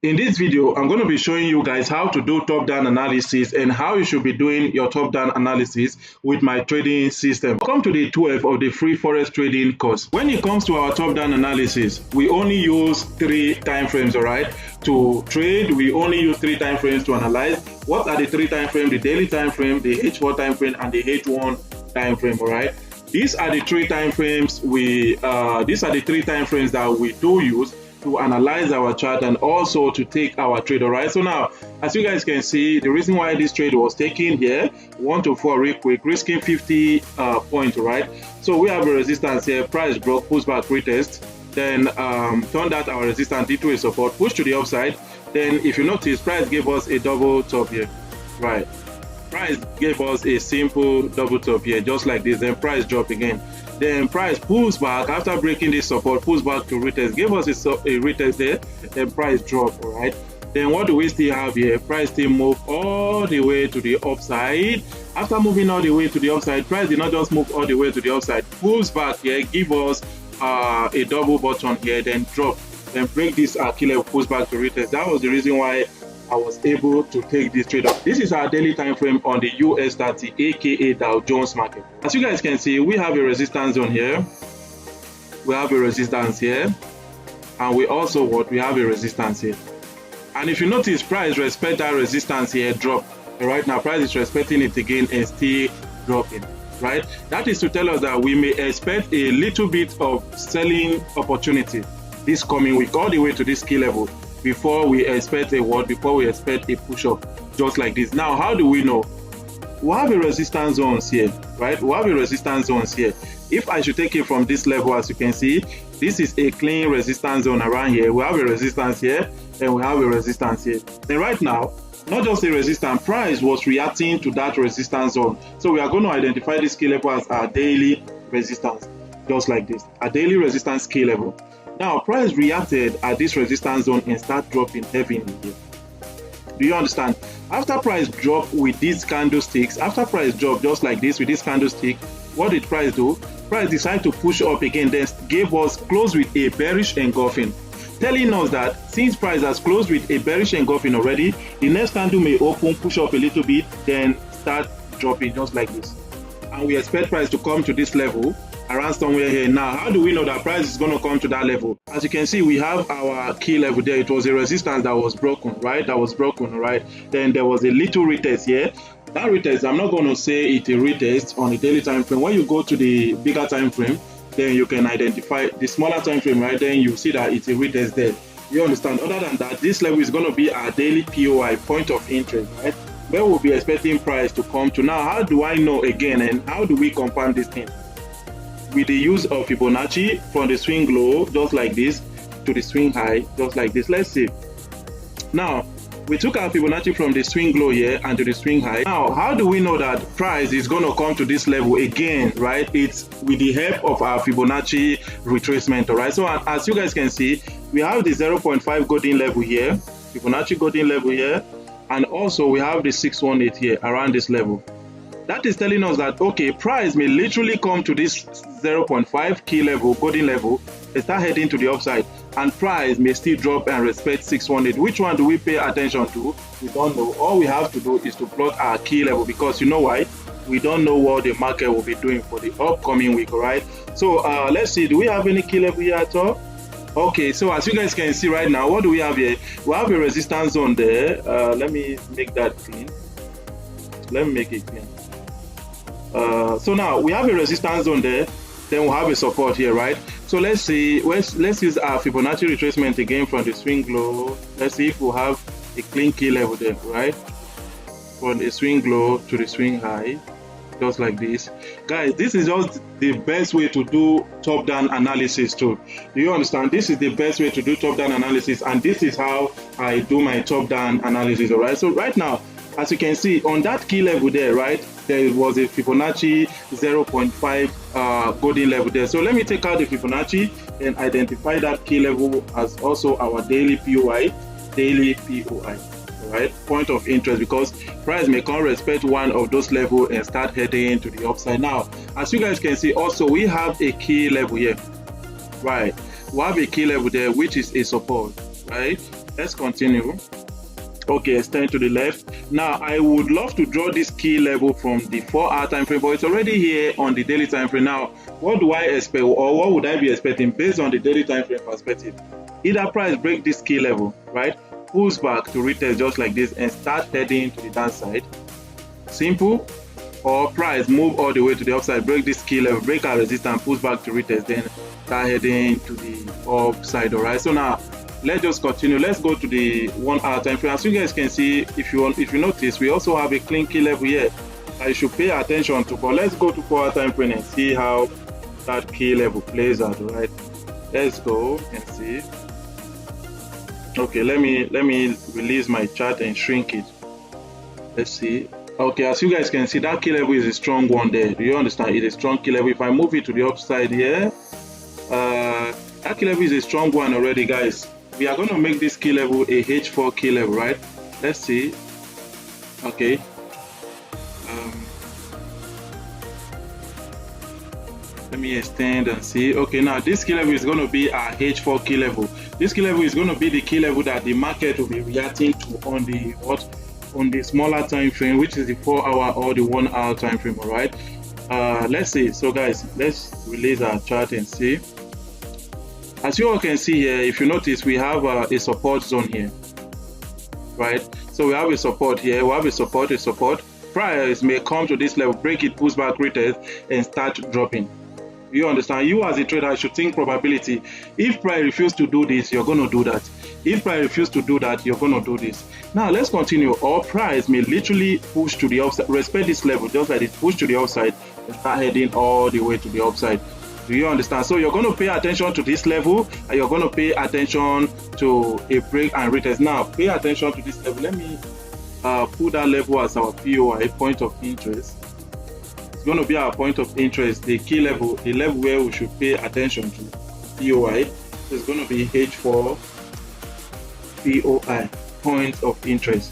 In this video, I'm going to be showing you guys how to do top-down analysis and how you should be doing your top-down analysis with my trading system. Welcome to day 12 of the free forex trading course. When it comes to our top-down analysis, we only use 3 time frames, all right? To trade, we only use 3 time frames to analyze. What are the 3 time frames? The daily time frame, the H4 time frame, and the H1 time frame, all right? These are the 3 time frames that we do use to analyze our chart and also to take our trade. All right, so now as you guys can see, the reason why this trade was taken here 1 to 4 real quick, risking 50 points, right? So we have a resistance here, price broke, push back, retest, then turned out our resistance into a support, push to the upside. Then if you notice, price gave us a double top here, right? Price gave us a simple double top here, just like this. Then price drop again. Then price pulls back after breaking this support, pulls back to retest, give us a retest there. Then price drop, all right? Then what do we still have here? Price still move all the way to the upside. After moving all the way to the upside, price did not just move all the way to the upside, pulls back here, give us a double bottom here, then drop, then break this killer, pulls back to retest. That was the reason why I was able to take this trade off. This is our daily time frame on the US 30, aka Dow Jones market. As you guys can see, we have a resistance zone here, we have a resistance here, and we also we have a resistance here. And if you notice, price respect that resistance here, drop. Right now price is respecting it again and still dropping, right? That is to tell us that we may expect a little bit of selling opportunity this coming week all the way to this key level before we expect before we expect a push up just like this. Now, how do we know? We have a resistance zones here, right? We have a resistance zones here. If I should take it from this level, as you can see, this is a clean resistance zone around here. We have a resistance here, and we have a resistance here. And right now, not just a resistance, price was reacting to that resistance zone. So we are going to identify this key level as our daily resistance, just like this, a daily resistance key level. Now, price reacted at this resistance zone and start dropping heavily here. Do you understand? After price drop with these candlesticks, after price drop just like this with this candlestick, what did price do? Price decided to push up again, then gave us close with a bearish engulfing, telling us that since price has closed with a bearish engulfing already, the next candle may open, push up a little bit, then start dropping just like this. And we expect price to come to this level around somewhere here. Now, how do we know that price is going to come to that level? As you can see, we have our key level there. It was a resistance that was broken, right? That was broken, right? Then there was a little retest here. That retest, I'm not going to say it's a retest on the daily time frame. When you go to the bigger time frame, then you can identify the smaller time frame, right? Then you see that it's a retest there. You understand? Other than that, this level is going to be our daily POI, point of interest, right? Where we'll be expecting price to come to. Now, how do I know again, and how do we confirm this thing? With the use of Fibonacci from the swing low, just like this, to the swing high, just like this. Let's see. Now, we took our Fibonacci from the swing low here and to the swing high. Now, how do we know that price is going to come to this level again, right? It's with the help of our Fibonacci retracement, all right? So as you guys can see, we have the 0.5 golden level here, Fibonacci golden level here, and also we have the 618 here around this level. That is telling us that, okay, price may literally come to this 0.5 key level, golden level, and start heading to the upside. And price may still drop and respect 618. Which one do we pay attention to? We don't know. All we have to do is to plot our key level, because you know why? We don't know what the market will be doing for the upcoming week, all right? So let's see, do we have any key level here at all? Okay, so as you guys can see right now, what do we have here? We have a resistance zone there. Let me make that clean. Let me make it clean. So now we have a resistance zone there, then we'll have a support here, right? So let's see, let's use our Fibonacci retracement again from the swing low. Let's see if we'll have a clean key level there, right? From the swing low to the swing high, just like this. Guys, this is just the best way to do top-down analysis too. Do you understand? This is the best way to do top-down analysis, and this is how I do my top-down analysis, all right? So right now, as you can see on that key level there, right, there was a Fibonacci 0.5 golden level there. So let me take out the Fibonacci and identify that key level as also our daily POI, all right, point of interest, because price may come respect one of those levels and start heading to the upside. Now, as you guys can see, also we have a key level here, right? We have a key level there, which is a support, right? Let's continue. Okay, extend to the left. Now I would love to draw this key level from the 4-hour time frame, but it's already here on the daily time frame. Now what do I expect, or what would I be expecting based on the daily time frame perspective? Either price break this key level, right, pulls back to retest just like this and start heading to the downside, simple, or price move all the way to the upside, break this key level, break our resistance, pulls back to retest, then start heading to the upside. All right, so now let's just continue. Let's go to the 1-hour time frame. As you guys can see, if you notice, we also have a clean key level here I should pay attention to. But let's go to 4-hour time frame and see how that key level plays out. Right, let's go and see. Okay, let me release my chart and shrink it. Let's see. Okay, as you guys can see, that key level is a strong one there. Do you understand? It's a strong key level. If I move it to the upside here, that key level is a strong one already, guys. We are going to make this key level a H4 key level, right? Let's see. Okay. Let me extend and see. Okay, now this key level is going to be our H4 key level. This key level is going to be the key level that the market will be reacting to on the on the smaller time frame, which is the 4-hour or the 1-hour time frame. All right. Let's see. So guys, let's release our chart and see. As you all can see here, if you notice, we have a support zone here, right? So we have a support here, we have a support. Price may come to this level, break it, push back, retest, and start dropping. You understand? You as a trader should think probability. If price refuses to do this, you're going to do that. If price refuses to do that, you're going to do this. Now let's continue. Or price may literally push to the upside, respect this level, just like it, push to the upside and start heading all the way to the upside. Do you understand? So you're going to pay attention to this level, and you're going to pay attention to a break and retest. Now pay attention to this level. Let me put that level as our POI, point of interest. It's going to be our point of interest, the key level, the level where we should pay attention to. POI is going to be H4 POI, point of interest.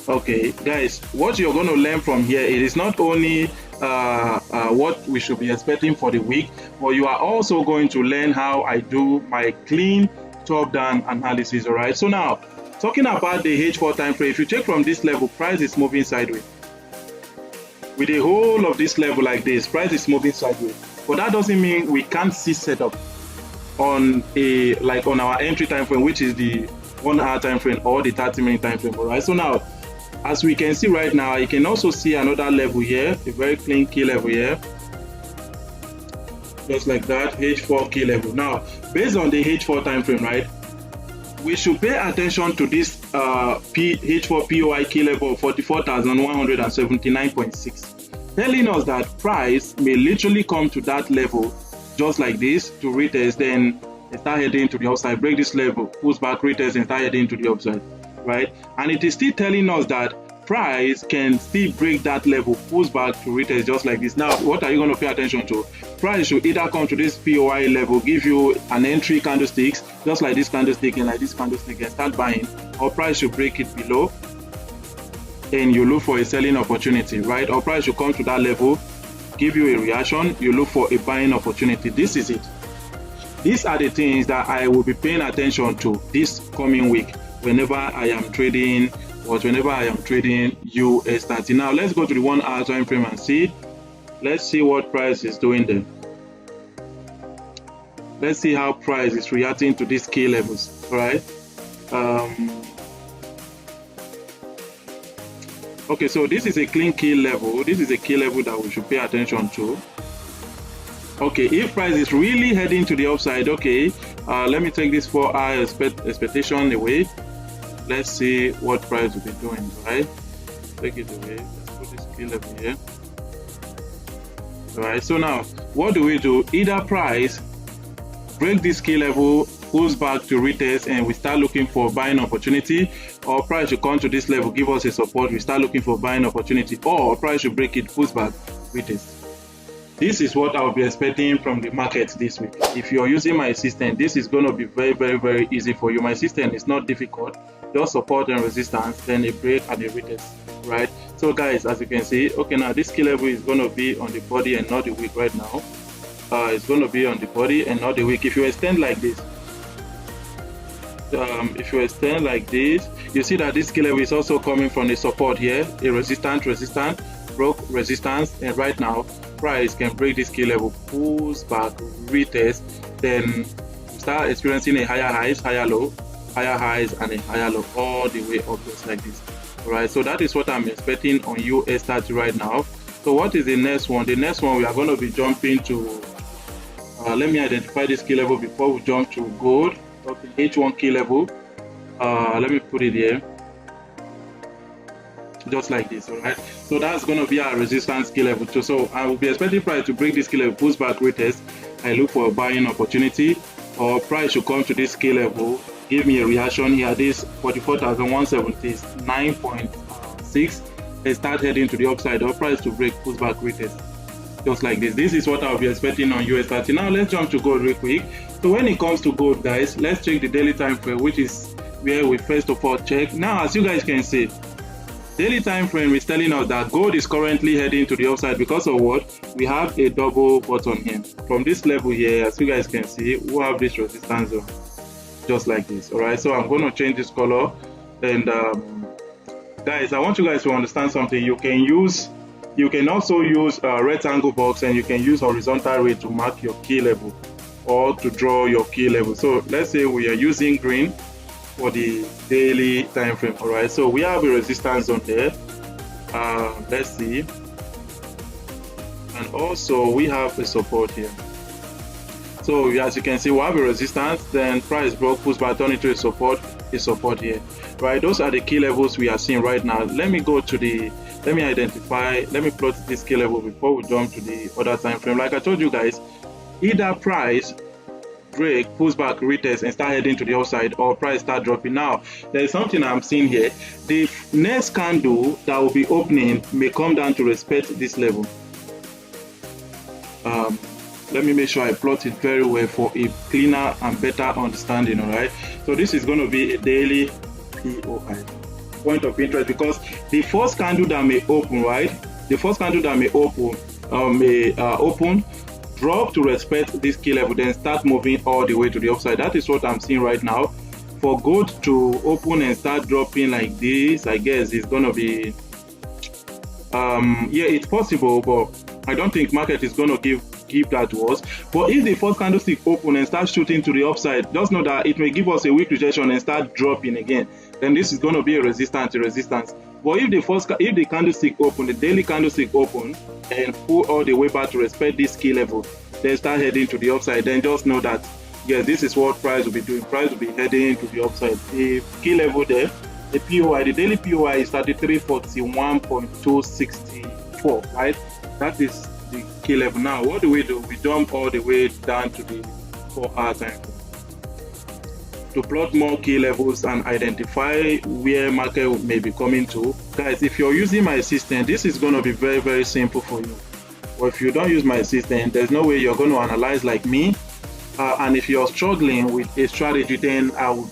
Okay, guys, what you're going to learn from here, it is not only what we should be expecting for the week, but you are also going to learn how I do my clean top-down analysis. All right. So now, talking about the H4 time frame, if you check from this level, price is moving sideways. With the whole of this level like this, price is moving sideways. But that doesn't mean we can't see setup on on our entry time frame, which is the 1-hour time frame or the 30-minute time frame. All right. So now, as we can see right now, you can also see another level here, a very clean key level here, just like that, H4 key level. Now, based on the H4 time frame, right, we should pay attention to this H4 POI key level of 44,179.6, telling us that price may literally come to that level, just like this, to retest, then start heading to the upside, break this level, push back, retest, and start heading to the upside. Right, and it is still telling us that price can still break that level, push back to retest just like this. Now, what are you going to pay attention to? Price should either come to this POI level, give you an entry candlesticks, just like this candlestick and like this candlestick, and start buying, or price should break it below and you look for a selling opportunity, right? Or price should come to that level, give you a reaction, you look for a buying opportunity. This is it. These are the things that I will be paying attention to this coming week whenever I am trading USDT. Now let's go to the 1-hour time frame and see. Let's see what price is doing there. Let's see how price is reacting to these key levels. All right. Okay, so this is a clean key level. This is a key level that we should pay attention to. Okay, if price is really heading to the upside, okay, let me take this 4-hour expectation away. Let's see what price will be doing, right? Take it away. Let's put this key level here. All right, so now what do? Either price break this key level, pulls back to retest, and we start looking for buying opportunity, or price should come to this level, give us a support, we start looking for buying opportunity, or price should break it, pulls back, retest. This is what I'll be expecting from the market this week. If you're using my system, this is going to be very, very, very easy for you. My system is not difficult, just support and resistance, then a break and a retest, right? So guys, as you can see, okay, now this key level is going to be on the body and not the wick right now. It's going to be on the body and not the wick. If you extend like this, if you extend like this, you see that this key level is also coming from the support here, a resistance, broke resistance, and right now price can break this key level, pulls back, retest, then start experiencing a higher highs, higher low, higher highs, and a higher low all the way up just like this. All right, so that is what I'm expecting on US30 right now. So what is the next one? The next one we are going to be jumping to, let me identify this key level before we jump to gold. Okay, H1 key level. Let me put it here, just like this. All right, so that's going to be our resistance key level too. So I will be expecting price to break this key level, push back, retest. I look for a buying opportunity, or price should come to this key level, give me a reaction here, this 44,179.6, and start heading to the upside, or price to break, push back, retest, just like this. This is what I'll be expecting on US30. Now let's jump to gold real quick. So when it comes to gold, guys, let's check the daily time frame, which is where we first of all check. Now, as you guys can see, daily time frame is telling us that gold is currently heading to the upside because of what? We have a double bottom here. From this level here, as you guys can see, we have this resistance zone, just like this. All right, so I'm going to change this color. And guys, I want you guys to understand something. You can also use a rectangle box, and you can use horizontal ray to mark your key level or to draw your key level. So let's say we are using green for the daily time frame. All right, so we have a resistance zone there. Let's see, and also we have a support here. So as you can see, we have a resistance, then price broke, push back, turn into a support here. Right, those are the key levels we are seeing right now. Let me plot this key level before we jump to the other time frame. Like I told you guys, either price break, push back, retest, and start heading to the upside, or price start dropping. Now there is something I'm seeing here. The next candle that will be opening may come down to respect this level. Let me make sure I plot it very well for a cleaner and better understanding. All right, so this is going to be a daily POI, point of interest, because the first candle that may open, right, the first candle that may open open, drop to respect this key level, then start moving all the way to the upside. That is what I'm seeing right now. For gold to open and start dropping like this, I guess it's going to be yeah, it's possible, but I don't think market is going to give that to us. But if the first candlestick open and start shooting to the upside, just know that it may give us a weak rejection and start dropping again. Then this is going to be a resistance. But if the candlestick open, the daily candlestick open, and pull all the way back to respect this key level, then start heading to the upside, then just know that yes, this is what price will be doing. Price will be heading to the upside. The key level there, the POI, the daily POI is 3341.264, right? That is the key level. Now what do? We jump all the way down to the 4-hour time frame to plot more key levels and identify where market may be coming to. Guys, if you're using my system, this is going to be very, very simple for you. But if you don't use my system, there's no way you're going to analyze like me. And if you're struggling with a strategy, then I will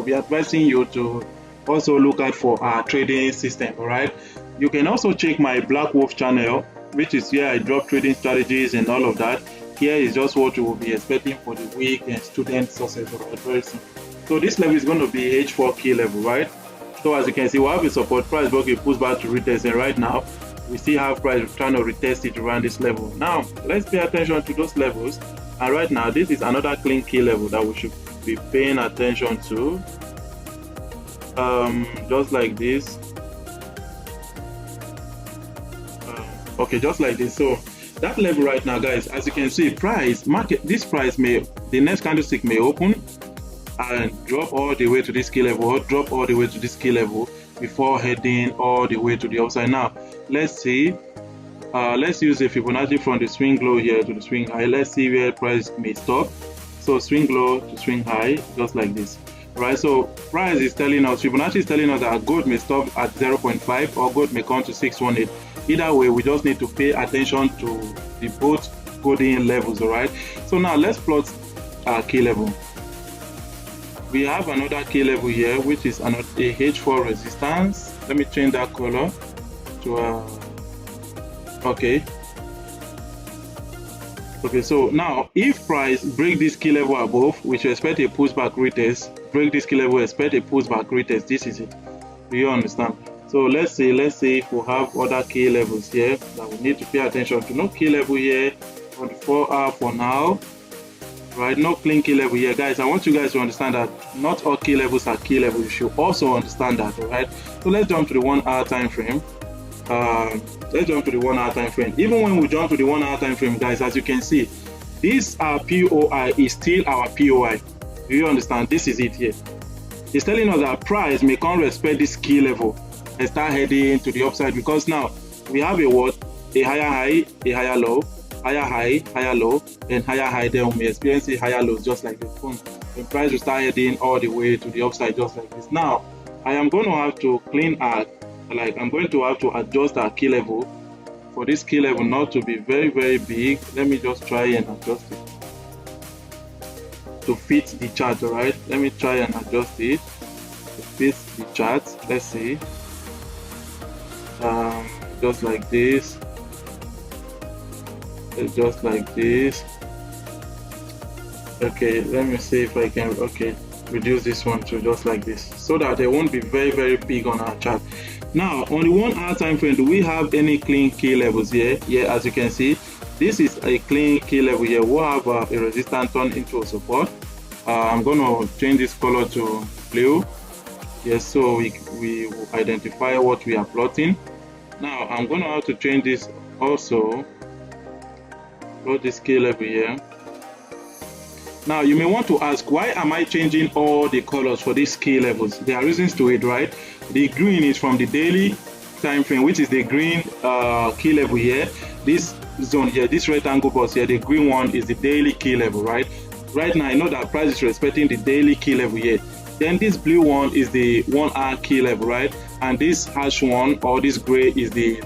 be advising you to also look out for our trading system. All right, you can also check my Black Wolf channel, which is where I drop trading strategies and all of that. Here is just what you will be expecting for the week and student sources. Very simple. So this level is going to be H4 key level, right? So as you can see, we have a support, price broke, it push back to retest, and right now we still have price trying to retest it around this level. Now let's pay attention to those levels, and right now this is another clean key level that we should be paying attention to. Just like this. Okay, just like this. So that level right now, guys, as you can see, the next candlestick may open and drop all the way to this key level, or drop all the way to this key level before heading all the way to the upside. Now let's see, let's use a Fibonacci from the swing low here to the swing high. Let's see where price may stop. So swing low to swing high, just like this. Right, so price is telling us, Fibonacci is telling us that gold may stop at 0.5 or gold may come to 618. Either way, we just need to pay attention to the both golden levels. All right, so now let's plot our key level. We have another key level here, which is another H4 resistance. Let me change that color to okay. So now if price break this key level above, we should expect a pushback retest break this key level, expect a pushback retest. This is it. Do you understand? So let's say if we have other key levels here that we need to pay attention to. No key level here on the 4-hour for now, right? No clean key level here, guys. I want you guys to understand that not all key levels are key levels. You should also understand that, all right? So let's jump to the 1-hour time frame. Let's jump to the 1-hour time frame. Even when we jump to the 1-hour time frame, guys, as you can see, this POI is still our POI. Do you understand? This is it here. It's telling us that price may can't respect this key level and start heading to the upside, because now we have a what? A higher high, a higher low, higher high, higher low, and higher high. Then we may experience a higher lows just like this. The price will start heading all the way to the upside just like this. Now I am going to have to clean our, I'm going to have to adjust our key level for this key level not to be very, very big. Let me just try and adjust it to fit the chart. All right, let me try and adjust it to fit the chart. Let's see, just like this, just like this. Okay, let me see if I can reduce this one to just like this, so that they won't be very, very big on our chart. Now on the 1-hour time frame, do we have any clean key levels here? Yeah, as you can see, this is a clean key level here. We'll have a resistance turn into a support. I'm going to change this color to blue. Yes, so we will identify what we are plotting. Now I'm going to have to change this also. Plot this key level here. Now you may want to ask, why am I changing all the colors for these key levels? There are reasons to it, right? The green is from the daily time frame, which is the green key level here. This zone here, this rectangle box here, the green one is the daily key level, right? Right now I know that price is respecting the daily key level here. Then this blue one is the 1-hour key level, right? And this hash one, or this gray, is the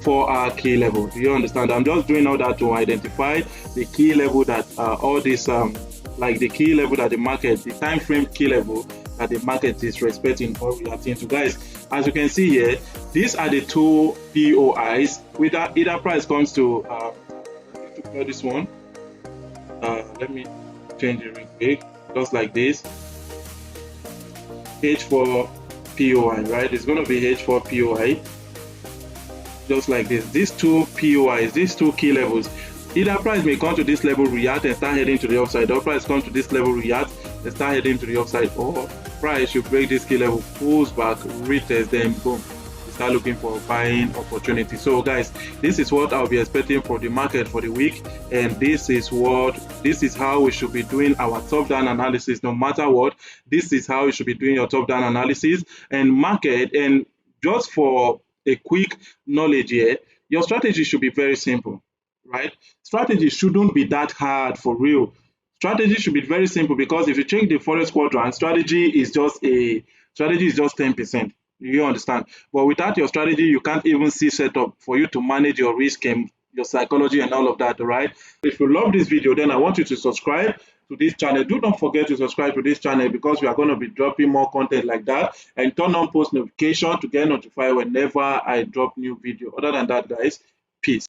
4-hour key level. Do you understand? I'm just doing all that to identify the key level that all this like the key level that the market, the time frame key level that the market is respecting or reacting to. Guys, as you can see here, these are the two POIs. With that, either price comes to this one. Let me change it real quick, just like this. H4 POI, right? It's going to be H4 POI, just like this. These two POIs, these two key levels, either price may come to this level, react and start heading to the upside, or price come to this level, react and start heading to the upside, or price should break this key level, pulls back, retest, then boom, start looking for a buying opportunity. So guys, this is what I'll be expecting for the market for the week, and this is how we should be doing our top down analysis. No matter what, this is how you should be doing your top down analysis and market. And just for a quick knowledge here, your strategy should be very simple, right? Strategy shouldn't be that hard for real. Strategy should be very simple, because if you check the Forex quadrant, strategy is just 10%. You understand? But without your strategy, you can't even see setup for you to manage your risk and your psychology and all of that, right? If you love this video, then I want you to subscribe to this channel. Do not forget to subscribe to this channel, because we are going to be dropping more content like that, and turn on post notification to get notified whenever I drop new video. Other than that, guys, peace.